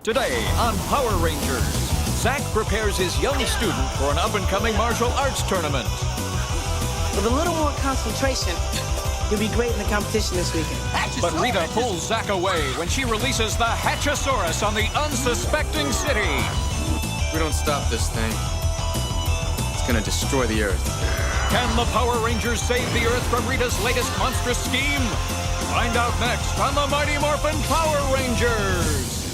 Today on Power Rangers, Zack prepares his young student for an up-and-coming martial arts tournament. With a little more concentration, you'll be great in the competition this weekend. But Rita pulls Zack away when she releases the Hatchosaurus on the unsuspecting city. We don't stop this thing, it's gonna destroy the Earth. Can the Power Rangers save the Earth from Rita's latest monstrous scheme? Find out next on the Mighty Morphin Power Rangers.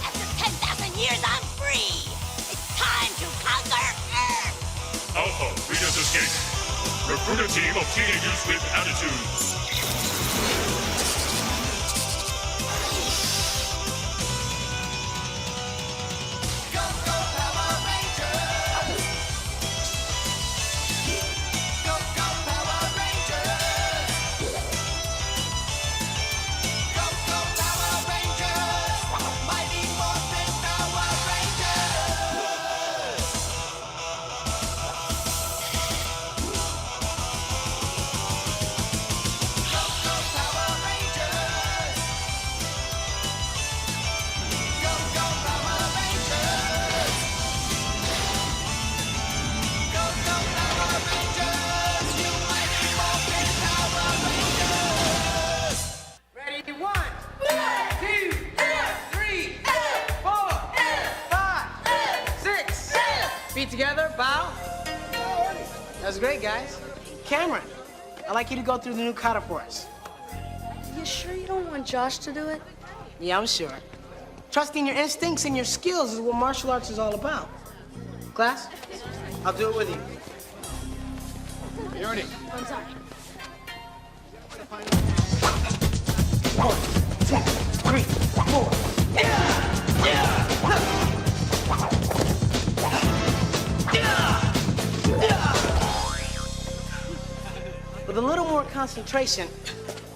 After 10,000 years, I'm free. It's time to conquer Earth. Alpha, Rita's escape. Recruit a team of teenagers with attitudes. Go, go, Power Rangers! Go, go, Power Rangers! Go, go, Power Rangers! Mighty Morphin Power Rangers! Go, go, Power Rangers! Go, go, Power Rangers! Go, go, Power Rangers! You mighty Morphin Power Rangers! Ready? 1, 2, 3, 4, 5, 6. Feet together, bow. That was great, guys. Cameron, I'd like you to go through the new kata for us. You sure you don't want Josh to do it? Yeah, I'm sure. Trusting your instincts and your skills is what martial arts is all about. Class, I'll do it with you. Ernie, I'm sorry. 1, 2, 3, 4. With a little more concentration,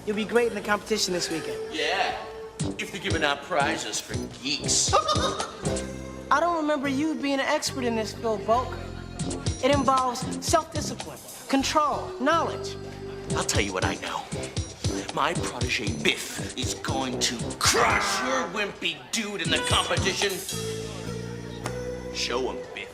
you'll be great in the competition this weekend. Yeah, if they're giving out prizes for geeks. I don't remember you being an expert in this field, Bulk. It involves self-discipline, control, knowledge. I'll tell you what I know. My protege Biff is going to crush your wimpy dude in the competition. Show him, Biff.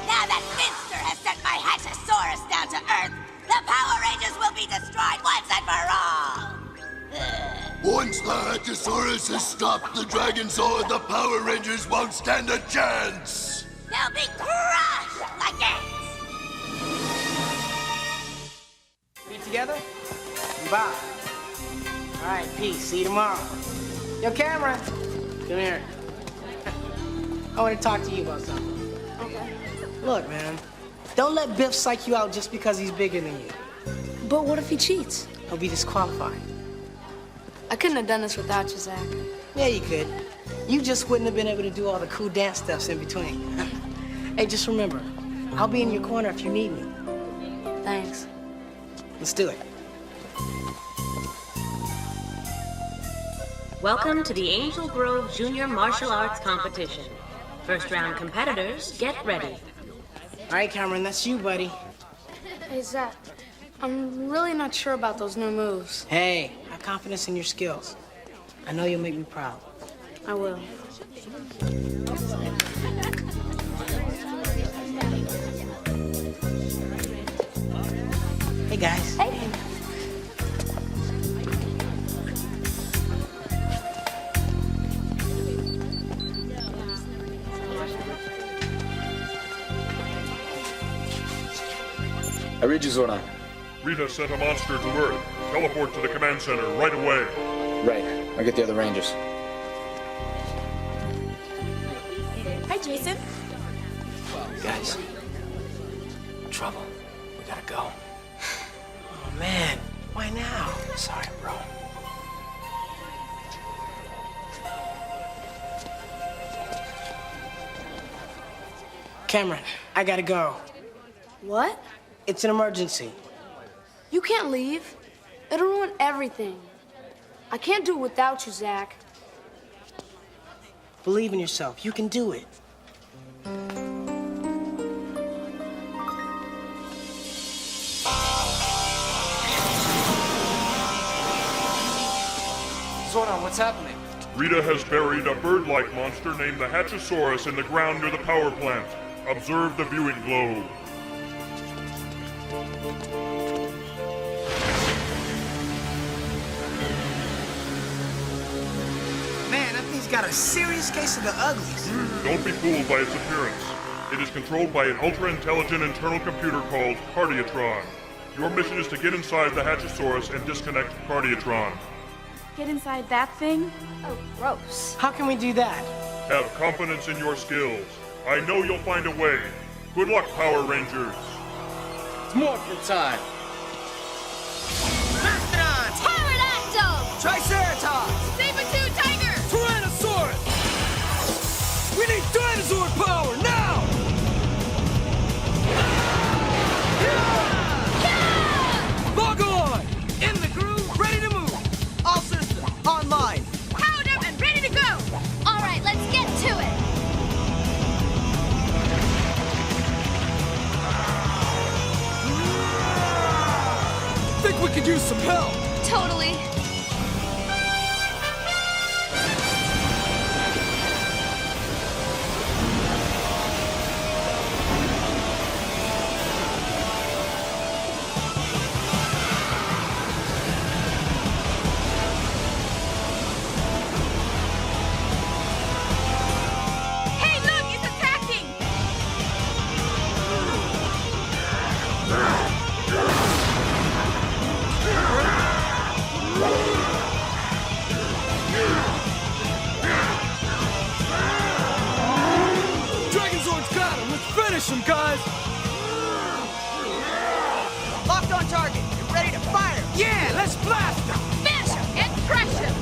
Now that Finster has sent my Hatchosaurus down to Earth, the Power Rangers will be destroyed once and for all! Once the Hatchosaurus has stopped the Dragon Sword, the Power Rangers won't stand a chance! They'll be crushed like ants! Feet together, and bow. All right, peace. See you tomorrow. Yo, Cameron, come here. I want to talk to you about something. Okay. Look, man, don't let Biff psych you out just because he's bigger than you. But what if he cheats? He'll be disqualified. I couldn't have done this without you, Zack. Yeah, you could. You just wouldn't have been able to do all the cool dance stuffs in between. Hey, just remember, I'll be in your corner if you need me. Thanks. Let's do it. Welcome to the Angel Grove Junior Martial Arts Competition. First round competitors, get ready. All right, Cameron, that's you, buddy. Hey, Zack. I'm really not sure about those new moves. Hey, have confidence in your skills. I know you'll make me proud. I will. Hey, guys. Hey. I read you, Zordon. Rita sent a monster to Earth. Teleport to the command center right away. Right, I'll get the other Rangers. Hi, Jason. Guys, trouble. We gotta go. Oh, man, why now? Sorry, bro. Cameron, I gotta go. What? It's an emergency. You can't leave. It'll ruin everything. I can't do it without you, Zack. Believe in yourself. You can do it. Zordon, what's happening? Rita has buried a bird-like monster named the Hatchosaurus in the ground near the power plant. Observe the viewing globe. Man, that thing's got a serious case of the uglies. Don't be fooled by its appearance. It is controlled by an ultra-intelligent internal computer called Cardiatron. Your mission is to get inside the Hatchosaurus and disconnect Cardiatron. Get inside that thing? Oh, gross. How can we do that? Have confidence in your skills. I know you'll find a way. Good luck, Power Rangers. It's Morphin time. Mastodons! Pterodactyl! Triceratops! Saber-tooth tiger! Tyrannosaurus! We need dinosaur power now! Log on! In the groove, ready to move. All systems online. Powered up and ready to go! All right, let's get to it! Think we could use some help. Totally. Hey, look, it's attacking! Dragon Sword's got him. Let's finish him, guys. Locked on target. Get ready to fire. Yeah, let's blast him. Smash him and crush him!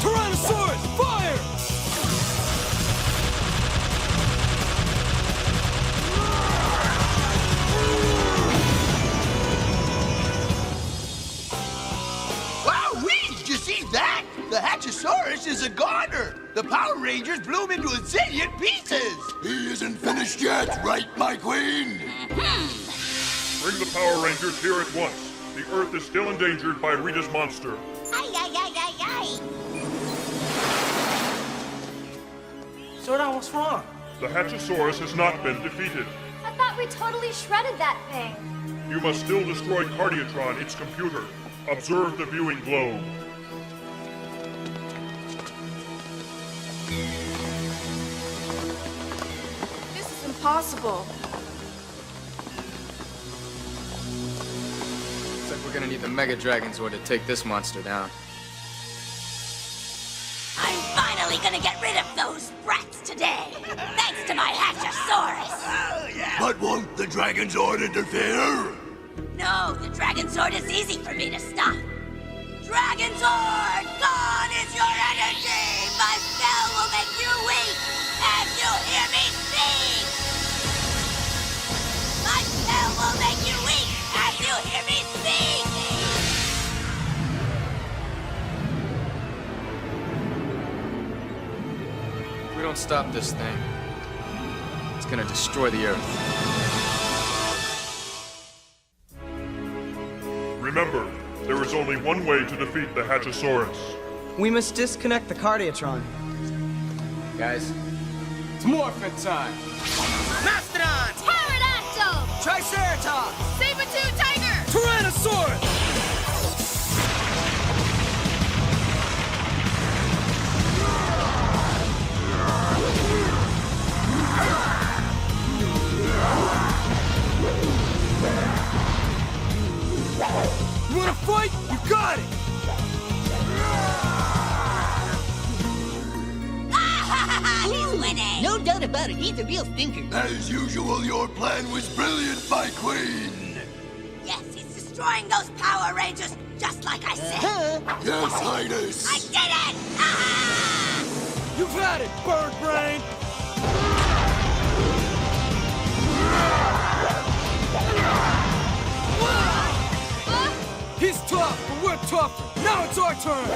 Tyrannosaurus, fire! Wowee! Did you see that? The Hatchosaurus is a goner. The Power Rangers blew him into a zillion pieces. He isn't finished yet, right, my queen? Bring the Power Rangers here at once. The Earth is still endangered by Rita's monster. Ay, ay, ay, ay, ay. Zordon, what's wrong? The Hatchosaurus has not been defeated. I thought we totally shredded that thing. You must still destroy Cardiatron, its computer. Observe the viewing globe. This is impossible. Looks like we're gonna need the Mega Dragon Zord to take this monster down. I'm finally gonna get rid of those brats today. Thanks to my Hatchosaurus. But won't the Dragon Zord interfere? No, the Dragon Sword is easy for me to stop. Dragon Sword, gone is your energy. My spell will make you weak as you hear me speak. My spell will make you weak as you hear me speak. If we don't stop this thing, it's gonna destroy the Earth. Remember, there is only one way to defeat the Hatchosaurus. We must disconnect the Cardiatron. Guys, it's Morphin time! Mastodons! Pterodactyl! Triceratops! Saber-tooth tiger! Tyrannosaurus! You wanna fight? You got it! He's winning. No doubt about it, he's a real stinker. As usual, your plan was brilliant, my queen. Yes, he's destroying those Power Rangers just like I said. Yes, Highness. I did it! Ah! at it, bird brain! He's tough, but we're tougher. Now it's our turn!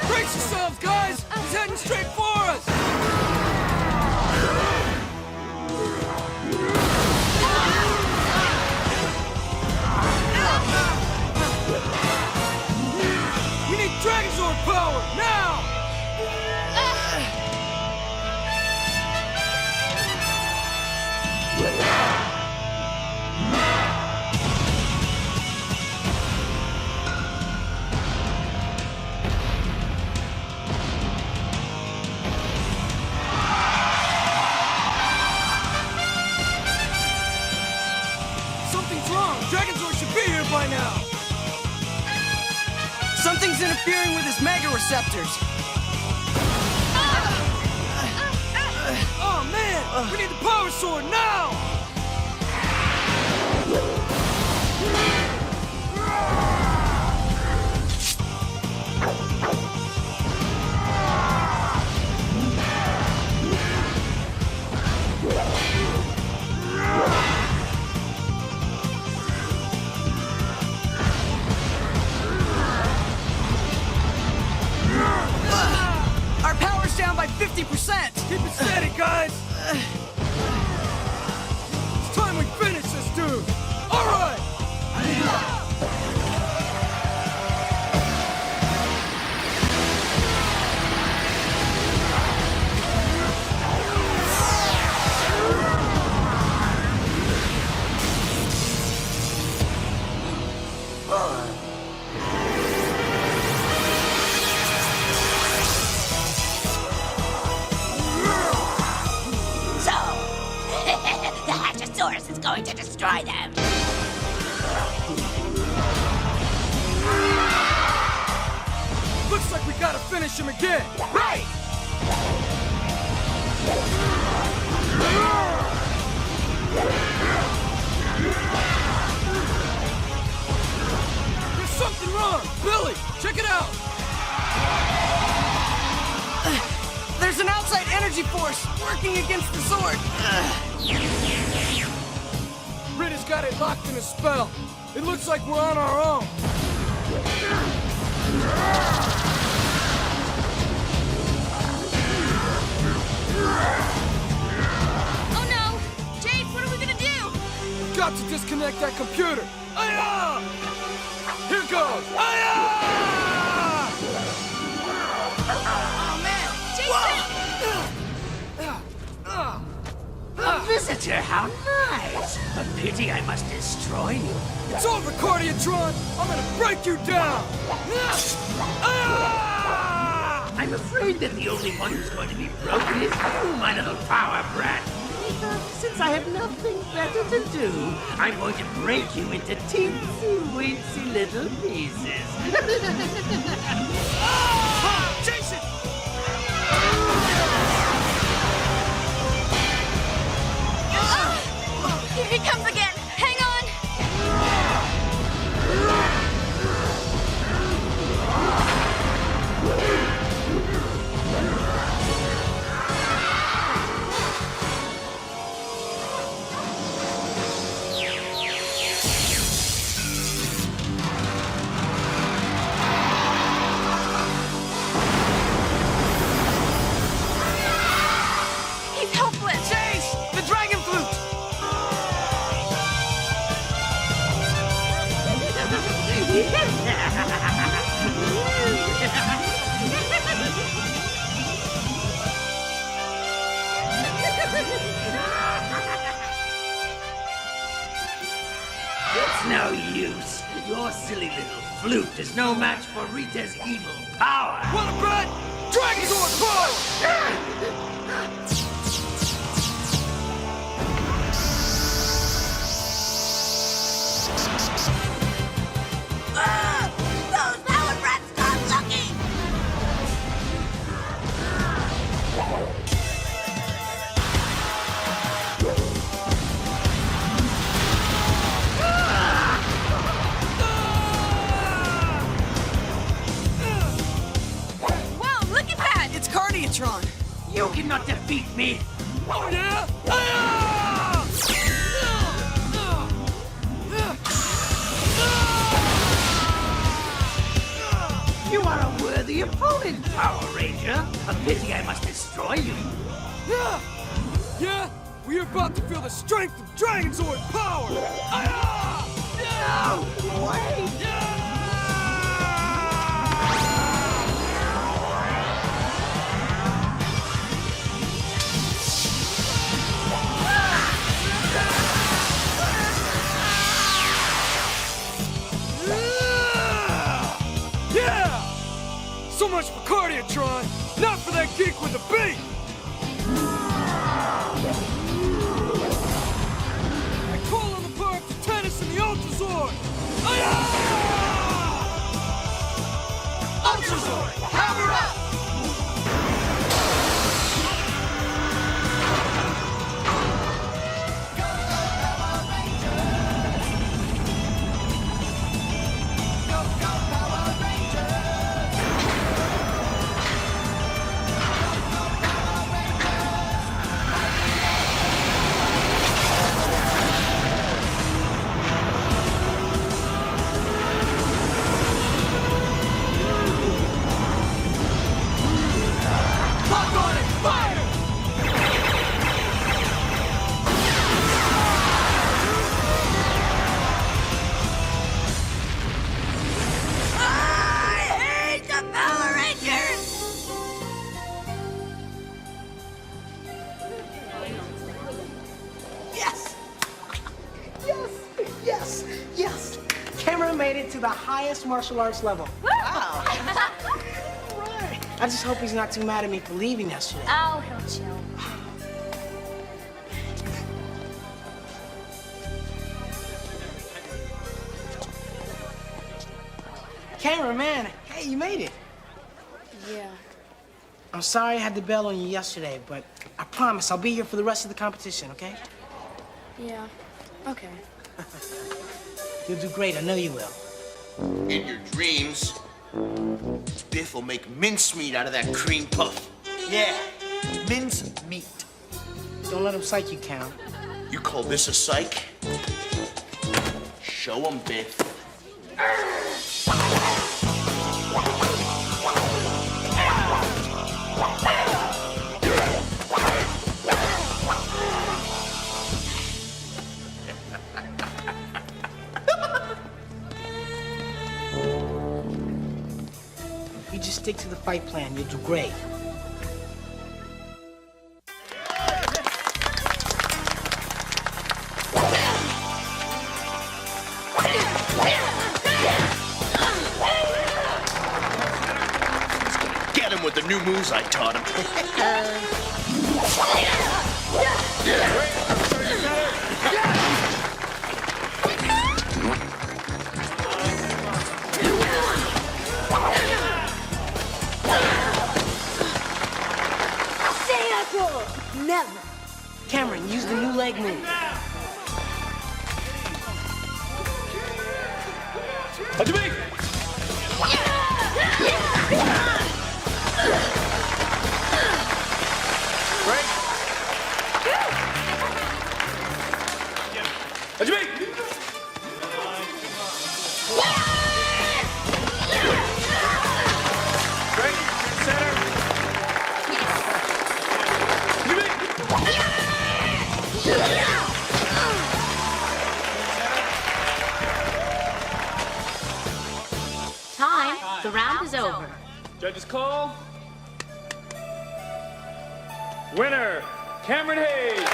Brace yourselves, guys! He's heading straight for us! We need Dragonzord power, now! Something's wrong. Dragonzord should be here by now. Something's interfering with his mega receptors. Oh, man! We need the power sword now! Our power's down by 50%. Keep it steady, guys! It's time we finish this dude! All right! So, the Hatchosaurus is going to destroy them. Looks like we gotta finish him again! Right! There's something wrong! Billy, check it out! There's an outside energy force working against the sword. Rita's got it locked in a spell. It looks like we're on our own. Oh no! Jake, what are we gonna do? We've got to disconnect that computer. Aya! Here goes! Aya! Oh man! A visitor, how nice! A pity I must destroy you. It's over, Cardiatron! I'm gonna break you down! Aya! I'm afraid that the only one who's going to be broken is you, my little power brat. Since I have nothing better to do, I'm going to break you into teensy-weensy little pieces. Jason! Here he comes again! Hang on! He's helpless! Chase! The dragon flute! It's no use. Your silly little flute is no match for Rita's evil power. What a bet! Dragonzord power! Those power brats stop looking! Tron. You cannot defeat me! Oh, yeah? You are a worthy opponent, Power Ranger. A pity I must destroy you. Yeah! Yeah? We're about to feel the strength of Dragon Zord power! No! Wait! Yeah! So much for Cardiotron, not for that geek with the beat! I call on the power of Titanus and the Ultrazord! Ultrazord, power up! Yes! Cameron made it to the highest martial arts level. Wow! Right. I just hope he's not too mad at me for leaving yesterday. Oh, he'll chill. Cameron, man, hey, you made it. Yeah. I'm sorry I had to bail on you yesterday, but I promise I'll be here for the rest of the competition, okay? Yeah. Okay. You'll do great, I know you will. In your dreams, Biff will make mincemeat out of that cream puff. Yeah, mincemeat. Don't let him psych you, Cam. You call this a psych? Show him, Biff. You just stick to the fight plan, you'll do great. Get him with the new moves I taught him. Never. Cameron, use the new leg move. Time. The round is over. Judges call. Winner, Cameron Hayes.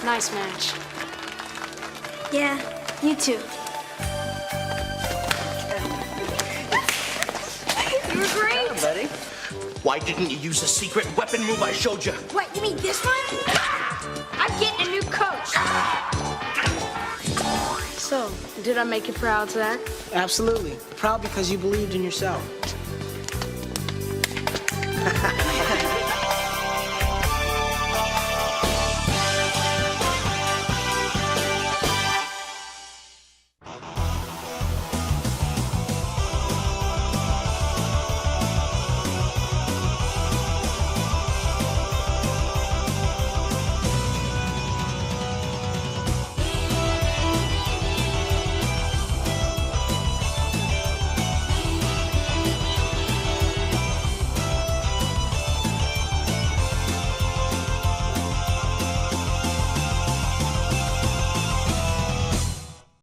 Nice match. Yeah, you too. You were great. Yeah, buddy. Why didn't you use the secret weapon move I showed you? What, you mean this one? I'm getting a new coach. So, did I make you proud, Zack? Absolutely. Proud because you believed in yourself.